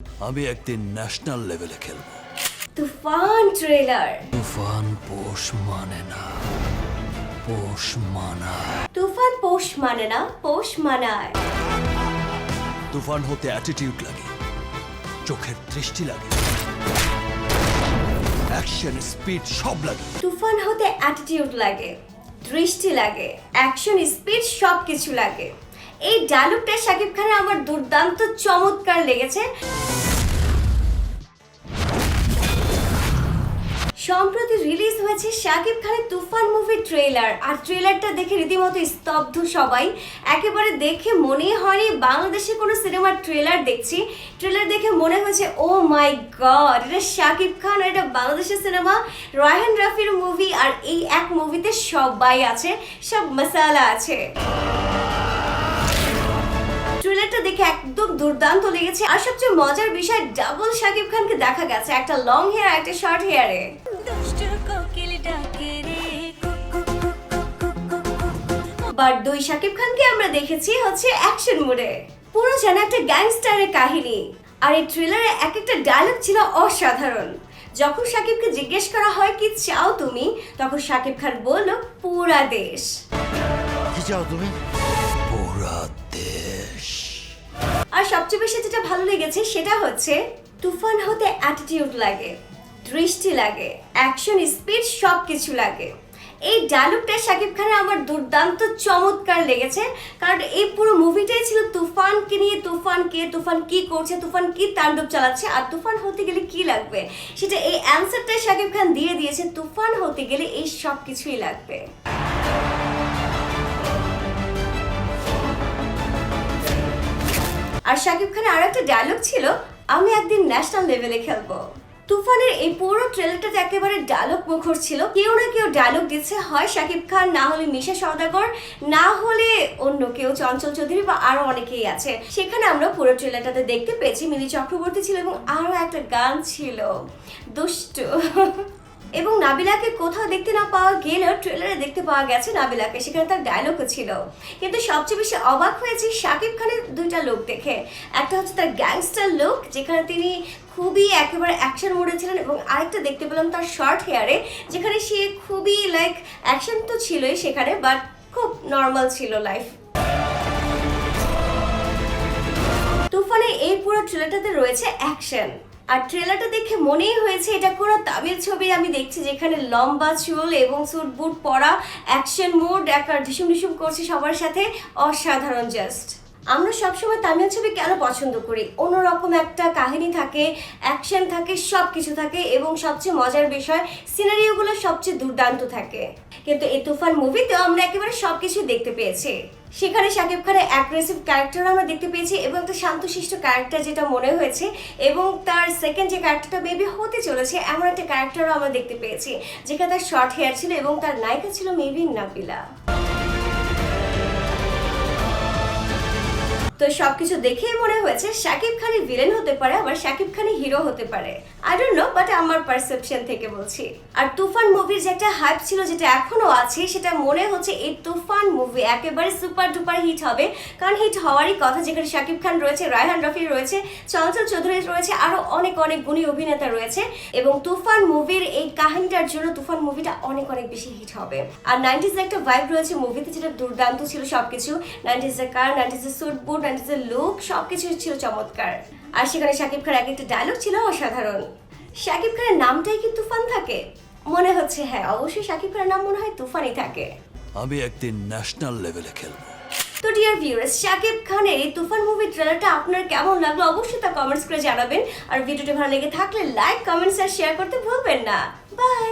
আমি একদিন ন্যাশনাল লেভেলে খেলবো। তুফান ট্রেলার। তুফান পোষ মানে না, পোষ মানায়। তুফান পোষ মানে না, পোষ মানায়। তুফান হতে অ্যাটিটিউড লাগে, চোখের দৃষ্টি লাগে, অ্যাকশন স্পিড সব লাগে। তুফান হতে অ্যাটিটিউড লাগে, দৃষ্টি লাগে, অ্যাকশন স্পিড সবকিছু লাগে। এই ডায়লগটা শাকিব খানের আমার দুর্দান্ত চমৎকার লেগেছে। সম্প্রতি রিলিজ হয়েছে শাকিব খানের তুফান মুভির ট্রেলার, আর ট্রেলারটা দেখে রীতিমতো স্তব্ধ সবাই। একেবারে দেখে মনেই হয়নি বাংলাদেশে কোনো সিনেমার ট্রেলার দেখছি। ট্রেলার দেখে মনে হয়েছে ও মাই গড, এটা শাকিব খান আর এটা বাংলাদেশের সিনেমা, রায়হান রাফির মুভি। আর এই এক মুভিতে সবাই আছে, সব মশালা আছে। ট্রেলারটা দেখে একদম দুর্দান্ত লেগেছে। আর সবচেয়ে মজার বিষয়, ডাবল শাকিব খানকে দেখা গেছে, একটা লং হেয়ার একটা শর্ট হেয়ারে। বাট দুই শাকিব খানকে আমরা দেখেছি হচ্ছে অ্যাকশন মোডে, পুরো যেন একটা গ্যাংস্টারের কাহিনী। আর এই ট্রেলারে এক একটা ডায়লগ ছিল অসাধারণ। যখন শাকিবকে জিজ্ঞেস করা হয় কি চাও তুমি, তখন শাকিব খান বলল পুরা দেশ। কি চাও তুমি? পুরা দেশ। আর সবচেয়ে বেশি যেটা ভালো লেগেছে সেটা হচ্ছে তুফান হতে অ্যাটিটিউড লাগে, দৃষ্টি লাগে, অ্যাকশন স্পিড সবকিছু লাগে। এই ডায়লগটা শাকিব খানের আমার দুর্দান্ত চমৎকার লেগেছে, কারণ এই পুরো মুভিটাই ছিল তুফানকে নিয়ে। তুফান কে, তুফান কি করছে, তুফান কি তাণ্ডব চালাচ্ছে, আর তুফান হতে গেলে কি লাগবে, সেটা এই অ্যান্সারটা শাকিব খান দিয়ে দিয়েছে। তুফান হতে গেলে এই সব কিছুই লাগবে। আর শাকিব খানের আর একটা ডায়লগ ছিল, আমি একদিন ন্যাশনাল লেভেলে খেলবো। তুফানের এই পুরো ট্রেলারটাতে একেবারে ডায়লগ মুখর ছিল। কেউ না কেউ ডায়লগ দিচ্ছে, হয় শাকিব খান, না হলে মিশা সওদাগর, না হলে অন্য কেউ, চঞ্চল চৌধুরী বা আরো অনেকেই আছে। সেখানে আমরা পুরো ট্রেলারটাতে দেখতে পেয়েছি মিমি চক্রবর্তী ছিল এবং আরো একটা গান ছিল দুষ্টু। এবং নাবিলাকে কোথাও দেখতে না পাওয়া গেলেও ট্রেলারে দেখতে পাওয়া গেছে নাবিলাকে, সেখানে তার ডায়লগও ছিল। কিন্তু সবচেয়ে বেশি অবাক হয়েছি শাকিব খানের দুইটা লুক দেখে। একটা হচ্ছে তার গ্যাংস্টার লুক, যেখানে তিনি খুবই একেবারে অ্যাকশন মোডে ছিলেন, এবং আরেকটা দেখতে পেলাম তার শর্ট হেয়ারে, যেখানে সে খুবই লাইক অ্যাকশন তো ছিলই সেখানে, বাট খুব নর্মাল ছিল লাইফ। তুফানে এই পুরো ট্রেলারটাতে রয়েছে অ্যাকশন। আর ট্রেলারটা দেখে মনেই হয়েছে এটা কোনো তামিল ছবি আমি দেখছি, যেখানে লম্বা চুল এবং স্যুট বুট পরা, অ্যাকশন মোড, একটা ঢিসুম ঢিসুম করছে সবার সাথে, অসাধারণ জাস্ট। আমরা সবসময় তামিল ছবি কেন পছন্দ করি? অন্যরকম একটা কাহিনী থাকে, অ্যাকশন থাকে, সব কিছু থাকে, এবং সবচেয়ে মজার বিষয় সিনারিওগুলো সবচেয়ে দুর্দান্ত থাকে। কিন্তু এই তুফান মুভিতেও আমরা একেবারে সবকিছু দেখতে পেয়েছি। সেখানে শাকিব খানের অ্যাগ্রেসিভ ক্যারেক্টার আমরা দেখতে পেয়েছি, এবং একটা শান্তশিষ্ট ক্যারেক্টার যেটা মনে হয়েছে, এবং তার সেকেন্ড যে ক্যারেক্টারটা মেবি হতে চলেছে এমন একটা ক্যারেক্টারও আমরা দেখতে পেয়েছি, যেখানে তার শর্ট হেয়ার ছিল এবং তার নায়িকা ছিল মেবি নাবিলা। তো সবকিছু দেখেই মনে হয়েছে শাকিব খানই ভিলেন হতে পারে, আবার শাকিব খানই হিরো হতে পারে। আই ডোন্ট নো, বাট আমার পারসেপশন থেকে বলছি। আর তুফান মুভির যে একটা হাইপ ছিল, যেটা এখনো আছে, সেটা মনে হচ্ছে এই তুফান মুভি একেবারে সুপার ডুপার হিট হবে। কারণ হিট হওয়ারই কথা, যেখানে শাকিব খান রয়েছে, রায়হান রাফি রয়েছে, চঞ্চল চৌধুরী রয়েছে, আরো অনেক অনেক গুণী অভিনেতা রয়েছে। এবং তুফান মুভির এই কাহিনীটার জন্য তুফান মুভিটা অনেক অনেক বেশি হিট হবে। আর 90s একটা ভাইব রয়েছে মুভিতে, যেটা দুর্দান্ত ছিল সবকিছু। 90s এর কার, 90s এর স্যুট বুট, 90s এর লুক, সবকিছু ছিল চমৎকার। আর সেখানে শাকিব খানের এক একটা ডায়লগ ছিল অসাধারণ। শাকিব খানের নামটাই কি তুফান থাকে? মনে হচ্ছে হ্যাঁ, অবশ্যই শাকিব খানের নাম মনে হয় তুফানই থাকে। আমি একদিন ন্যাশনাল লেভেলে খেলবো। তো ডিয়ার ভিউয়ার্স, শাকিব খানের এই তুফান মুভির ট্রেলারটা আপনার কেমন লাগলো অবশ্যই তা কমেন্টস করে জানাবেন। আর ভিডিওটি ভালো লেগে থাকলে লাইক, কমেন্টস আর শেয়ার করতে ভুলবেন না। বাই।